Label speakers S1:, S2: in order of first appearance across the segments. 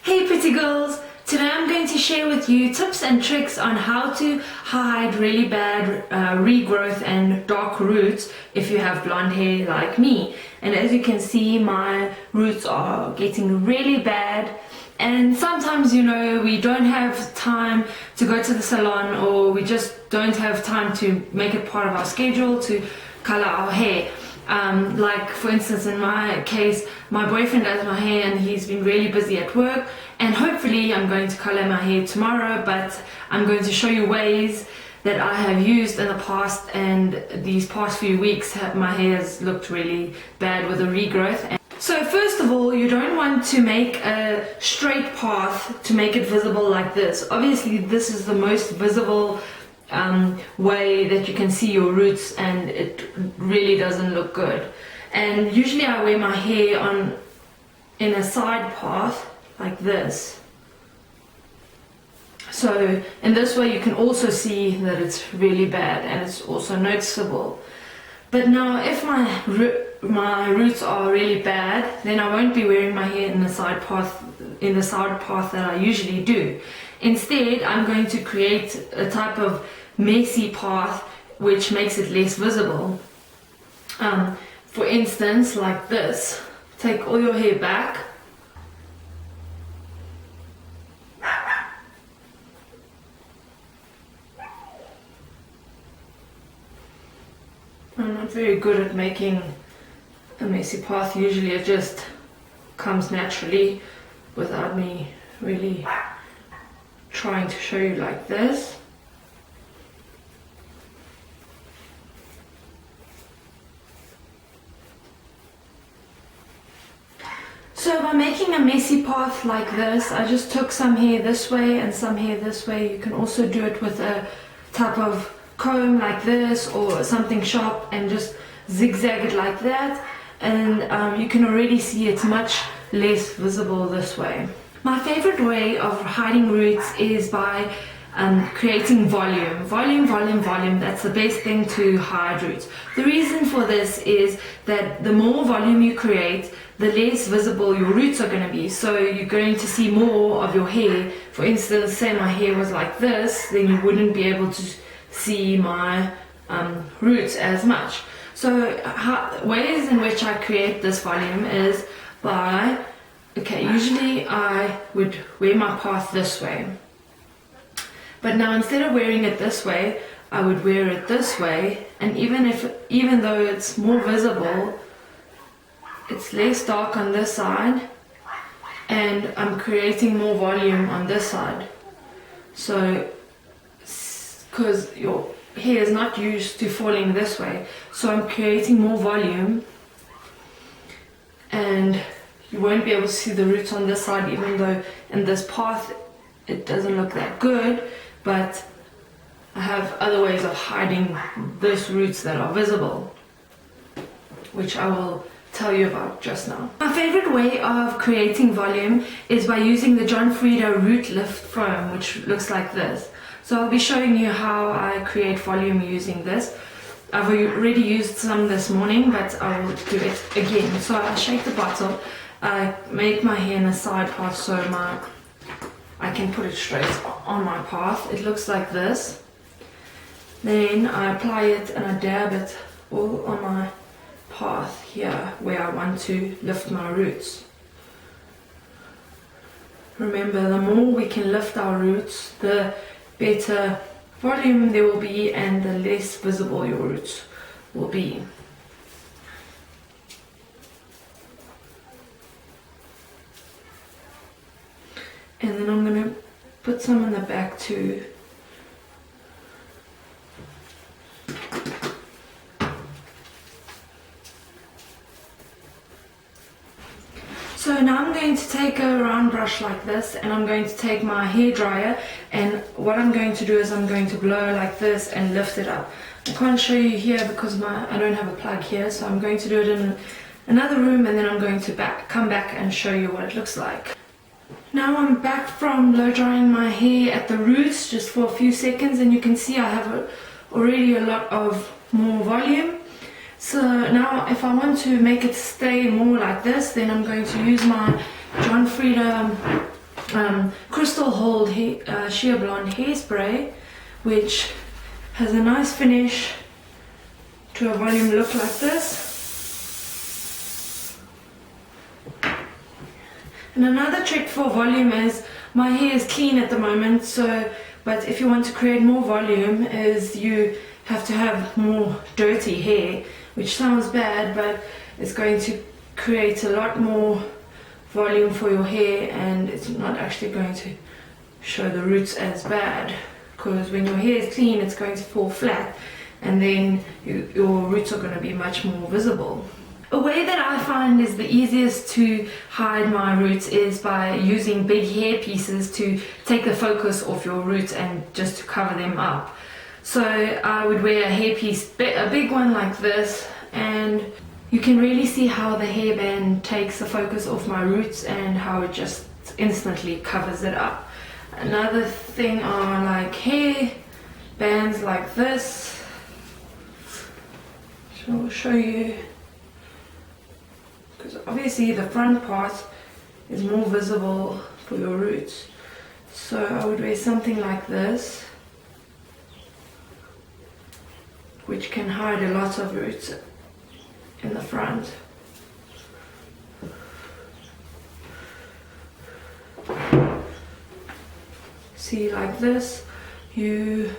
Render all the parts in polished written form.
S1: Hey pretty girls! Today I'm going to share with you tips and tricks on how to hide really bad regrowth and dark roots if you have blonde hair like me. And as you can see, my roots are getting really bad, and sometimes, you know, we don't have time to go to the salon, or we just don't have time to make it part of our schedule to color our hair. Like for instance, in my case, my boyfriend does my hair and he's been really busy at work, and hopefully I'm going to color my hair tomorrow, but I'm going to show you ways that I have used in the past, and these past few weeks my hair has looked really bad with a regrowth. So first of all, you don't want to make a straight path to make it visible like this. Obviously this is the most visible way that you can see your roots, and it really doesn't look good. And usually I wear my hair in a side path like this, so in this way you can also see that it's really bad and it's also noticeable. But now if my roots are really bad, then I won't be wearing my hair in the side path that I usually do. Instead, I'm going to create a type of messy path which makes it less visible. For instance, like this. Take all your hair back. I'm not very good at making a messy path. Usually it just comes naturally without me really trying to show you like this. So by making a messy path like this, I just took some hair this way and some hair this way. You can also do it with a type of comb like this or something sharp and just zigzag it like that, and you can already see it's much less visible this way. My favorite way of hiding roots is by creating volume. Volume, that's the best thing to hide roots. The reason for this is that the more volume you create, the less visible your roots are going to be. So you're going to see more of your hair. For instance, say my hair was like this, then you wouldn't be able to see my roots as much. So ways in which I create this volume is by, usually I would wear my path this way. But now instead of wearing it this way, I would wear it this way, and even though it's more visible, it's less dark on this side, and I'm creating more volume on this side. So, because your hair is not used to falling this way, so I'm creating more volume, and you won't be able to see the roots on this side, even though in this path it doesn't look that good, but I have other ways of hiding those roots that are visible, which I will tell you about just now. My favorite way of creating volume is by using the John Frieda Root Lift Foam, which looks like this. So I'll be showing you how I create volume using this. I've already used some this morning, but I will do it again. So I shake the bottle, I make my hair in a side path so I can put it straight on my path. It looks like this. Then I apply it and I dab it all on my path here where I want to lift my roots. Remember, the more we can lift our roots, the better volume there will be and the less visible your roots will be. And then I'm going to put some in the back too. So now I'm going to take a round brush like this, and I'm going to take my hair dryer, and what I'm going to do is I'm going to blow like this and lift it up. I can't show you here because I don't have a plug here, so I'm going to do it in another room, and then I'm going to come back and show you what it looks like. Now I'm back from blow drying my hair at the roots just for a few seconds, and you can see I have already a lot of more volume. So now if I want to make it stay more like this, then I'm going to use my John Frieda Crystal Hold Sheer Blonde Hairspray, which has a nice finish to a volume look like this. And another trick for volume is, my hair is clean at the moment, but if you want to create more volume, is you have to have more dirty hair, which sounds bad, but it's going to create a lot more volume for your hair, and it's not actually going to show the roots as bad, because when your hair is clean, it's going to fall flat, and then your roots are going to be much more visible. A way that I find is the easiest to hide my roots is by using big hair pieces to take the focus off your roots and just to cover them up. So I would wear a hairpiece, a big one like this, and you can really see how the hairband takes the focus off my roots and how it just instantly covers it up. Another thing are like hair bands like this. So I'll show you, because obviously the front part is more visible for your roots. So I would wear something like this, which can hide a lot of roots in the front. See, like this, you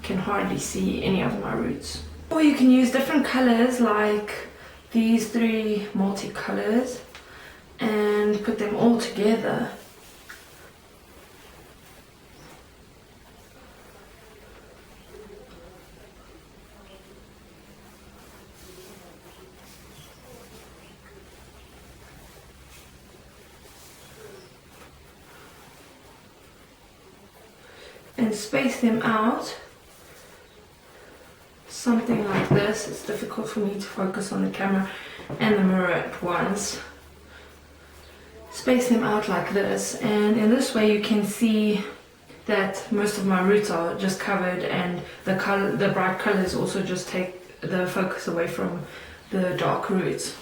S1: can hardly see any of my roots. Or you can use different colors like these 3 multicolors and put them all together. And space them out, something like this. It's difficult for me to focus on the camera and the mirror at once. Space them out like this, and in this way you can see that most of my roots are just covered, and the bright colors also just take the focus away from the dark roots.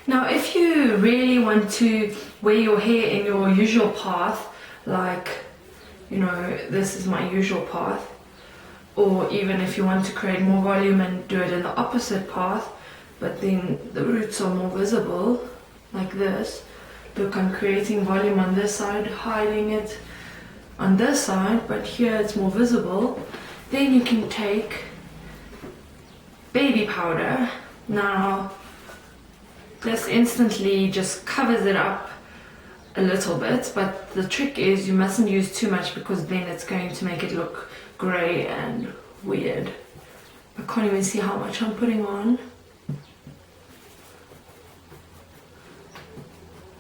S1: Now if you really want to wear your hair in your usual path, like, you know, this is my usual path, or even if you want to create more volume and do it in the opposite path, but then the roots are more visible, like this. Look, I'm creating volume on this side, hiding it on this side, but here it's more visible. Then you can take baby powder. Now this instantly just covers it up a little bit, but the trick is you mustn't use too much, because then it's going to make it look grey and weird. I can't even see how much I'm putting on,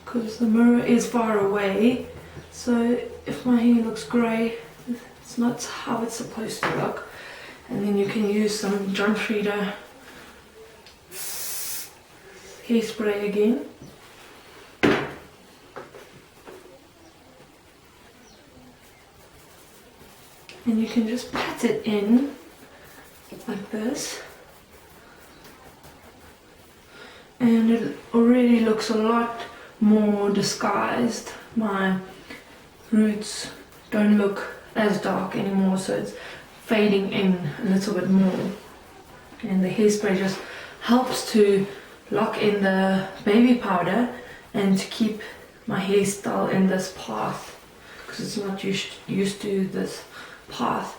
S1: because the mirror is far away, so if my hair looks grey, it's not how it's supposed to look. And then you can use some John Frieda hairspray again. And you can just pat it in like this, and it already looks a lot more disguised. My roots don't look as dark anymore, so it's fading in a little bit more, and the hairspray just helps to lock in the baby powder and to keep my hairstyle in this path, because it's not used to this path.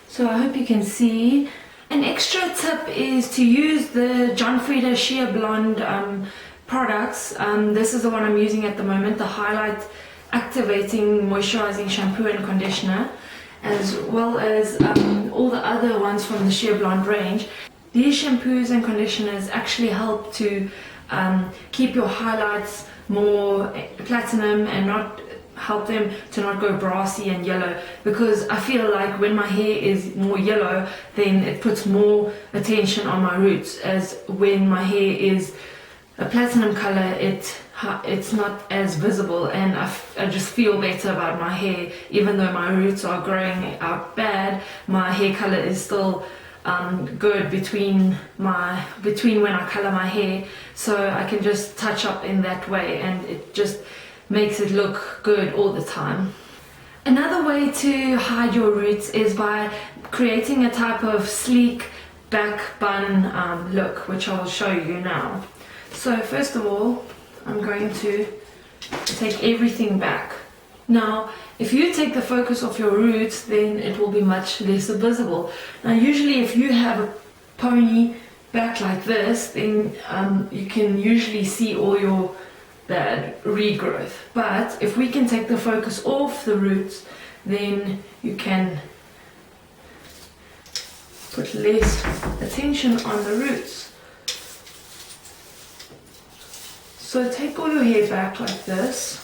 S1: So I hope you can see. An extra tip is to use the John Frieda Sheer Blonde products. This is the one I'm using at the moment, the Highlight Activating Moisturizing Shampoo and Conditioner, as well as all the other ones from the Sheer Blonde range. These shampoos and conditioners actually help to keep your highlights more platinum and not help them to not go brassy and yellow, because I feel like when my hair is more yellow, then it puts more attention on my roots, as when my hair is a platinum color, it's not as visible, and I just feel better about my hair. Even though my roots are growing out bad, my hair color is still good between when I color my hair, so I can just touch up in that way, and it just makes it look good all the time. Another way to hide your roots is by creating a type of sleek back bun look, which I will show you now. So first of all, I'm going to take everything back. Now, if you take the focus off your roots, then it will be much less visible. Now, usually if you have a pony back like this, then you can usually see all your bad regrowth. But if we can take the focus off the roots, then you can put less attention on the roots. So take all your hair back like this.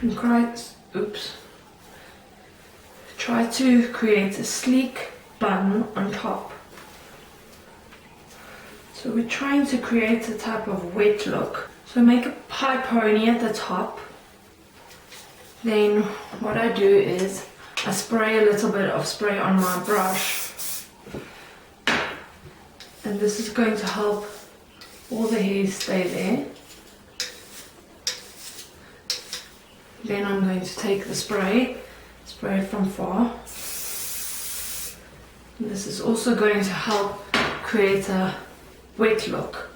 S1: And try to create a sleek bun on top. So we're trying to create a type of wet look. So make a high pony at the top. Then what I do is I spray a little bit of spray on my brush. And this is going to help all the hair stay there. Then I'm going to take the spray it from far. And this is also going to help create a wet look.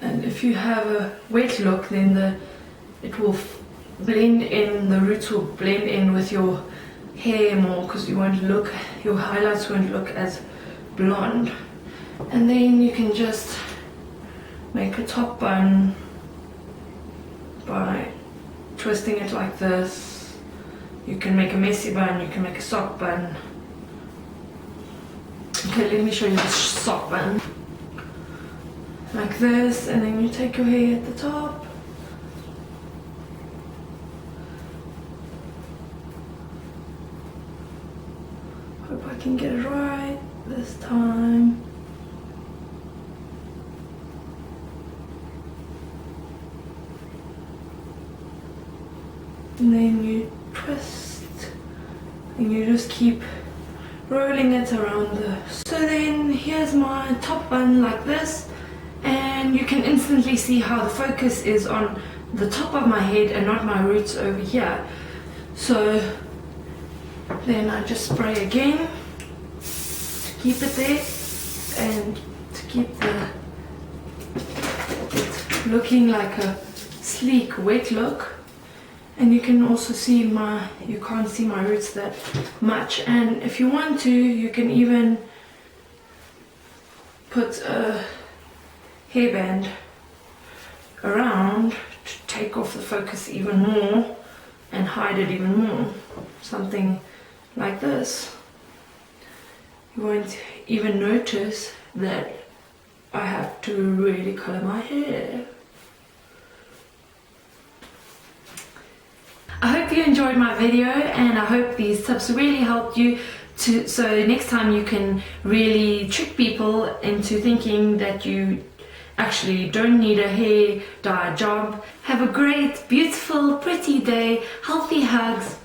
S1: And if you have a wet look, then it will blend in, the roots will blend in with your hair more, because your highlights won't look as blonde. And then you can just make a top bun by twisting it like this. You can make a messy bun, you can make a sock bun. Okay, let me show you the sock bun. Like this, and then you take your hair at the top. Hope I can get it right this time. And then you twist, and you just keep rolling it around So then here's my top bun like this. And you can instantly see how the focus is on the top of my head and not my roots over here. So then I just spray again to keep it there and to keep it looking like a sleek wet look. And you can also see you can't see my roots that much. And if you want to, you can even put a hairband around to take off the focus even more and hide it even more. Something like this. You won't even notice that I have to really color my hair. I hope you enjoyed my video, and I hope these tips really helped you so next time you can really trick people into thinking that you actually don't need a hair dye job. Have a great, beautiful, pretty day. Healthy hugs.